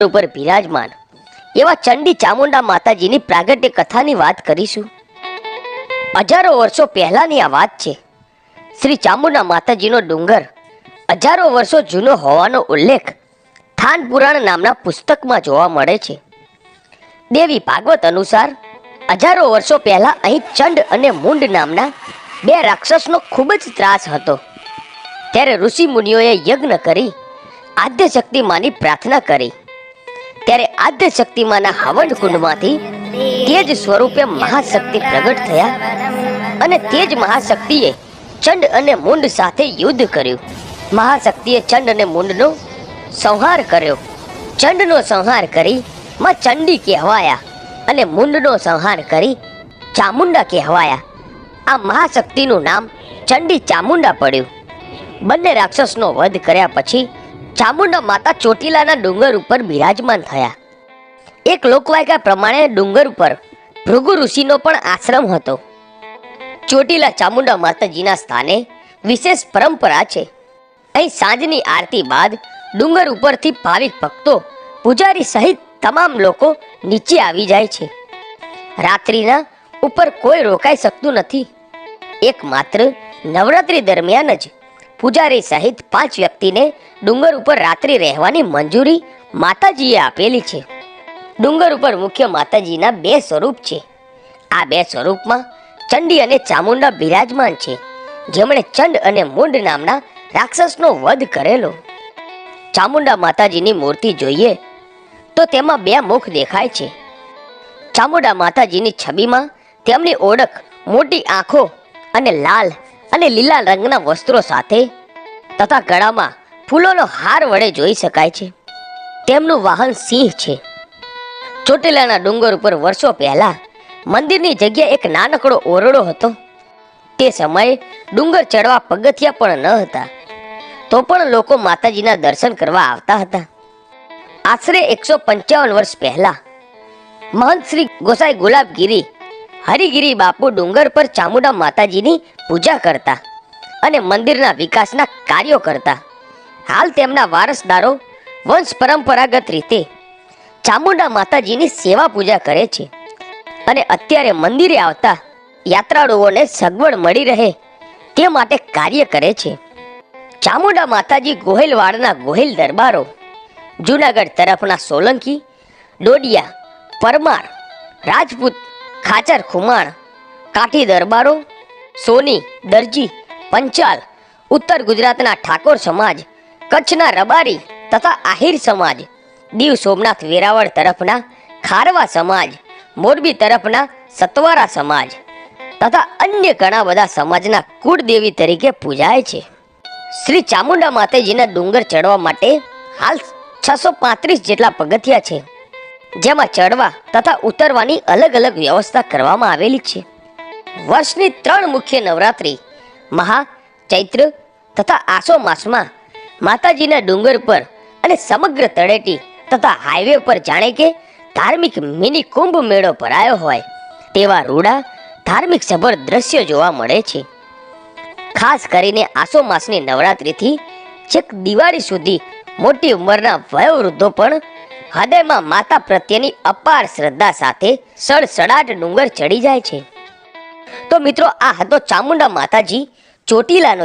ઉપર બિરાજમાન એવા ચંડી ચામુંડા માતાજીની પ્રાગટ્ય કથાની વાત કરીશું। હજારો વર્ષો પહેલાની આ વાત છે। શ્રી ચામુંડા માતાજીનો ડુંગર હજારો વર્ષો જૂનો હોવાનો ઉલ્લેખ થાન પુરાણ નામના પુસ્તકમાં જોવા મળે છે। દેવી ભાગવત અનુસાર હજારો વર્ષો પહેલા અહીં ચંડ અને મુંડ નામના બે રાક્ષસનો ખૂબ જ ત્રાસ હતો। ત્યારે ઋષિ મુનિઓએ યજ્ઞ કરી આદ્ય શક્તિમાની પ્રાર્થના કરી। ત્યારે આદ્ય શક્તિમાના હવન કુંડમાંથી તેજ સ્વરૂપે મહાશક્તિ પ્રગટ થયા અને તેજ મહાશક્તિએ ચંડ અને મુંડ સાથે યુદ્ધ કર્યું। મહાશક્તિએ ચંડ અને મુંડનો સંહાર કર્યો। ચંડનો સંહાર કરી માં ચંડી કહેવાયા અને મુંડનો સંહાર કરી ચામુંડા કહેવાયા। આ મહાશક્તિનું નામ ચંડી ચામુંડા પડ્યું। બંને રાક્ષસનો વધ કર્યા પછી ચામુંડા માતા ચોટીલાના ડુંગર ઉપર બિરાજમાન થયા। એક લોકવાયકા પ્રમાણે ડુંગર ઉપર ભૃગુ ઋષિનો પણ આશ્રમ હતો। ચોટીલા ચામુંડા માતાજીના સ્થાને વિશેષ પરંપરા છે। અહીં સાંજની આરતી બાદ ડુંગર ઉપરથી ભાવિક ભક્તો પૂજારી સહિત તમામ લોકો નીચે આવી જાય છે। રાત્રિના ઉપર કોઈ રોકાઈ શકતું નથી। એકમાત્ર નવરાત્રી દરમિયાન જ પૂજારી સહિત 5 વ્યક્તિને ડુંગર ઉપર રાત્રિ રહેવાની મંજૂરી માતાજીએ આપેલી છે। ડુંગર ઉપર મુખ્ય માતાજીના 2 સ્વરૂપ છે। આ 2 સ્વરૂપમાં ચંડી અને ચામુંડા બિરાજમાન છે, જેમણે ચંડ અને મુંડ નામના રાક્ષસનો વધ કરેલો। ચામુંડા માતાજીની મૂર્તિ જોઈએ તો તેમાં 2 મુખ દેખાય છે। ચામુંડા માતાજીની છબીમાં તેમની ઓળખ મોટી આંખો અને લાલ અને લીલા રંગના વસ્ત્રો સાથે તથા ગળામાં ફૂલોનો હાર વડે જોઈ શકાય છે। તેમનું વાહન સિંહ છે। ચોટીલાના ડુંગર ઉપર વર્ષો પહેલા મંદિરની જગ્યાએ એક નાનકડો ઓરડો હતો। તે સમયે ડુંગર ચડવા પગથિયા પણ ન હતા, તો પણ લોકો માતાજીના દર્શન કરવા આવતા હતા। આશરે 155 વર્ષ પહેલા મહંત શ્રી ગોસાઈ ગુલાબગીરી હરિગીરી બાપુ ડુંગર પર ચામુંડા માતાજીની પૂજા કરતા અને મંદિરના વિકાસના કાર્યો કરતા। હાલ તેમના વારસદારો વંશ પરંપરાગત રીતે ચામુંડા માતાજીની સેવા પૂજા કરે છે અને અત્યારે મંદિરે આવતા યાત્રાળુઓને સગવડ મળી રહે તે માટે કાર્ય કરે છે। ચામુંડા માતાજી ગોહિલવાડના ગોહિલ દરબારો, જૂનાગઢ તરફના સોલંકી, ડોડિયા, પરમાર, રાજપૂત, ખાચર ખુમાણ, કાઠી દરબારો, સોની, દરજી, પંચાલ, ઉત્તર ગુજરાતના ઠાકોર સમાજ, કચ્છના રબારી તથા આહિર સમાજ, દીવ સોમનાથ વેરાવળ તરફના ખારવા સમાજ, મોરબી તરફના સતવારા સમાજ તથા અન્ય ઘણા બધા સમાજના કુળદેવી તરીકે પૂજાય છે। શ્રી ચામુંડા માતાજીના ડુંગર ચડવા માટે હાલ 635 જેટલા પગથિયા છે, જેમાં ચડવા તથા ઉતરવાની અલગ અલગ વ્યવસ્થા કરવામાં આવેલી છે। વર્ષની 3 મુખ્ય નવરાત્રિ મહા, ચૈત્ર તથા આસો માસમાં માતાજીના ડુંગર પર અને સમગ્ર તળેટી તથા હાઈવે પર જાણે કે ધાર્મિક મિની કુંભ મેળો ભરાયો હોય તેવા રૂડા ધાર્મિક સભર દ્રશ્યો જોવા મળે છે। ખાસ કરીને આસો માસની નવરાત્રિથી છેક દિવાળી સુધી મોટી ઉંમરના વયોવૃદ્ધો પણ હૃદયમાં માતા પ્રત્યેની અપાર શ્રદ્ધા સાથે સડસડાટ ડુંગર ચડી જાય છે। તો મિત્રો, આ હતો ચામુંડા માતાજી ચોટીલાનો